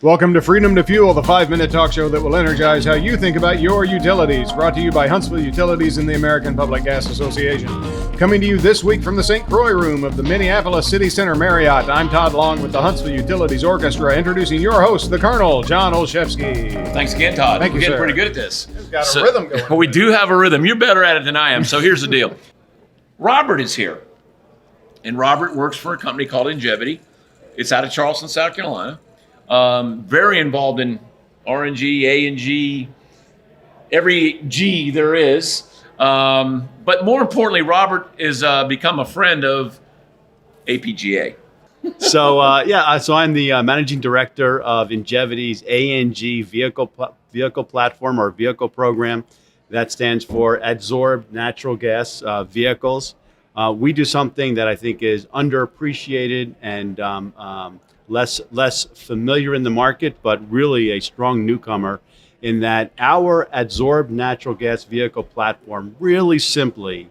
Welcome to Freedom to Fuel, the 5-minute talk show that will energize how you think about your utilities. Brought to you by Huntsville Utilities and the American Public Gas Association. Coming to you this week from the St. Croix Room of the Minneapolis City Center Marriott, I'm Todd Long with the Huntsville Utilities Orchestra, introducing your host, the Colonel, John Olszewski. Thanks again, Todd. Thank you, We're getting sir. pretty good at this. We've got a rhythm going. We do have a rhythm. You're better at it than I am. So here's the deal. Robert is here. And Robert works for a company called Ingevity. It's out of Charleston, South Carolina. Very involved in RNG, A&G, every G there is. But more importantly, Robert is become a friend of APGA. So I'm the managing director of Ingevity's A&G vehicle platform or vehicle program. That stands for adsorbed natural gas vehicles. We do something that I think is underappreciated and less familiar in the market, but really a strong newcomer in that our adsorbed natural gas vehicle platform really simply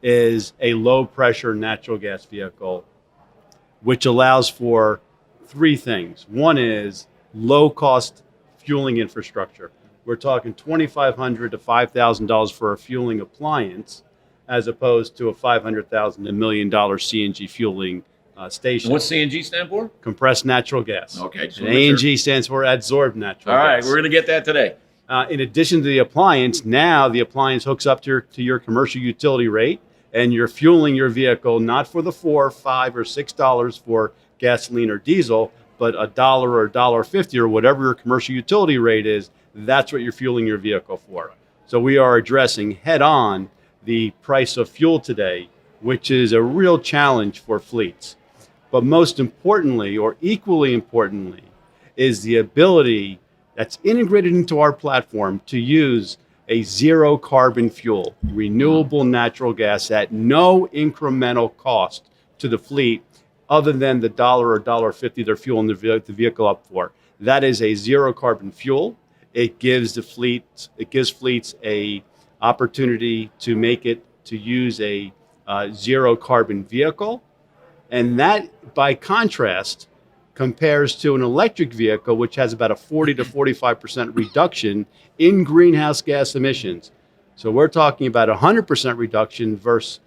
is a low pressure natural gas vehicle, which allows for three things. One is low cost fueling infrastructure. We're talking $2,500 to $5,000 for a fueling appliance, as opposed to a $500,000 to $1 million CNG fueling station. And what's CNG stand for? Compressed natural gas. Okay. And A&G stands for adsorbed natural All gas. right, we're going to get that today. In addition to the appliance, now the appliance hooks up to your commercial utility rate, and you're fueling your vehicle not for the $4, $5, or $6 for gasoline or diesel, but $1 or $1.50 or whatever your commercial utility rate is. That's what you're fueling your vehicle for. So we are addressing head on the price of fuel today, which is a real challenge for fleets. But most importantly, or equally importantly, is the ability that's integrated into our platform to use a zero carbon fuel, renewable natural gas at no incremental cost to the fleet other than the $1 or $1.50 they're fueling the vehicle up for. That is a zero carbon fuel. It gives fleets a opportunity to use a zero carbon vehicle. And that, by contrast, compares to an electric vehicle, which has about a 40 to 45% reduction in greenhouse gas emissions. So we're talking about 100% reduction versus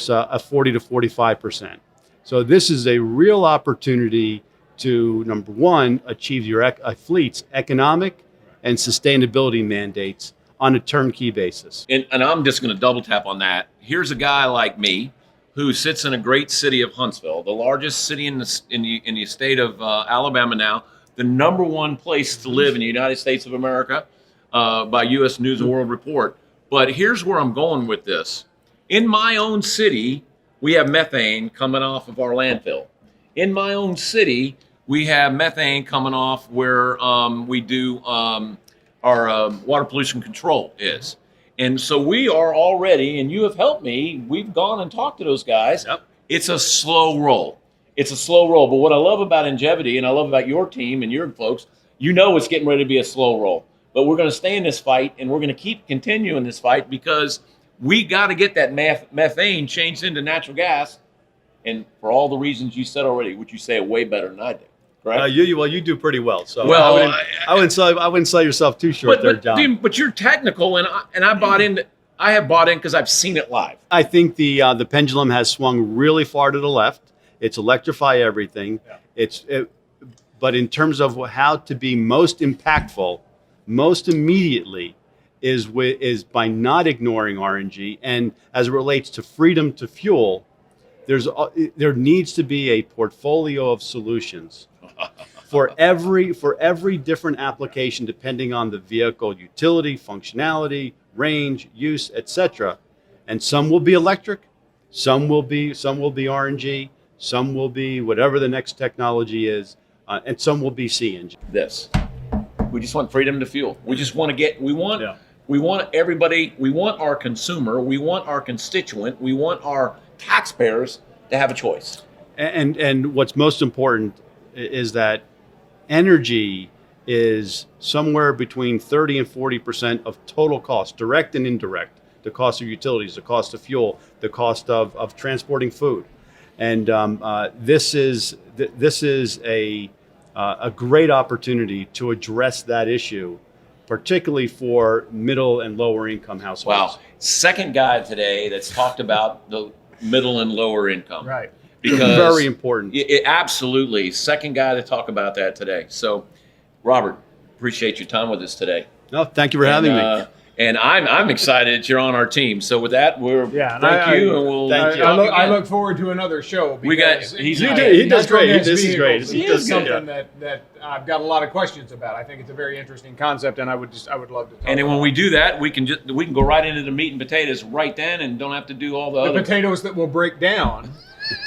a 40 to 45%. So this is a real opportunity to, number one, achieve your fleet's economic and sustainability mandates on a turnkey basis. And I'm just going to double tap on that. Here's a guy like me who sits in a great city of Huntsville, the largest city in the state of Alabama now, the number one place to live in the United States of America by U.S. News and World Report. But here's where I'm going with this. In my own city, we have methane coming off of our landfill. In my own city, we have methane coming off where we do our water pollution control is. And so we are already, and you have helped me, we've gone and talked to those guys. Yep. It's a slow roll. It's a slow roll. But what I love about Ingevity and I love about your team and your folks, you know it's getting ready to be a slow roll. But we're going to stay in this fight, and we're going to keep continuing this fight because we got to get that methane changed into natural gas. And for all the reasons you said already, which you say it way better than I do. Right? You do pretty well. So well, I wouldn't sell yourself too short there, John. But you're technical, and I bought in. I have bought in because I've seen it live. I think the pendulum has swung really far to the left. It's electrify everything. Yeah. But in terms of how to be most impactful, most immediately, is by not ignoring RNG. And as it relates to freedom to fuel, there needs to be a portfolio of solutions for every different application, depending on the vehicle utility, functionality, range, use, etc. And some will be electric, some will be RNG, some will be whatever the next technology is, and some will be CNG. We just want freedom to fuel. We just want to get. We want everybody. We want our consumer. We want our constituent. We want our taxpayers to have a choice. And what's most important is that energy is somewhere between 30 and 40% of total cost, direct and indirect. The cost of utilities, the cost of fuel, the cost of transporting food. And this is a a great opportunity to address that issue, particularly for middle and lower income households. Wow. Second guy today that's talked about the middle and lower income. Right. Because very important. Absolutely. Second guy to talk about that today. So, Robert, appreciate your time with us today. No, thank you for having me. And I'm excited that you're on our team. So with that, thank you, and we'll thank you. I look forward to another show. We got- Because he industrial does great. gas This is great. vehicles He is does good, something that I've got a lot of questions about. I think it's a very interesting concept, and I would love to talk And then about when we do that, we can go right into the meat and potatoes right then, and don't have to do all the the other. potatoes that will break down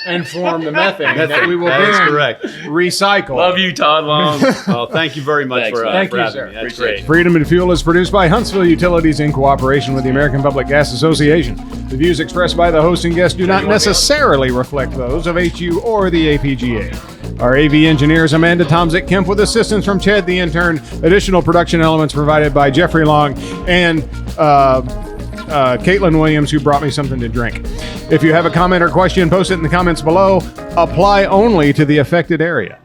and form the methane that we will That is then correct. recycle. Love you, Todd Long. Well, thank you very much Thanks, for, man. uh, Thank for you, having sir. me. That's Appreciate great. it. Freedom and Fuel is produced by Huntsville Utilities in cooperation with the American Public Gas Association. The views expressed by the host and guest do not necessarily reflect those of HU or the APGA. Our AV engineer is Amanda Tomzik Kemp with assistance from Chad the intern. Additional production elements provided by Jeffrey Long and Caitlin Williams, who brought me something to drink. If you have a comment or question, post it in the comments below. Apply only to the affected area.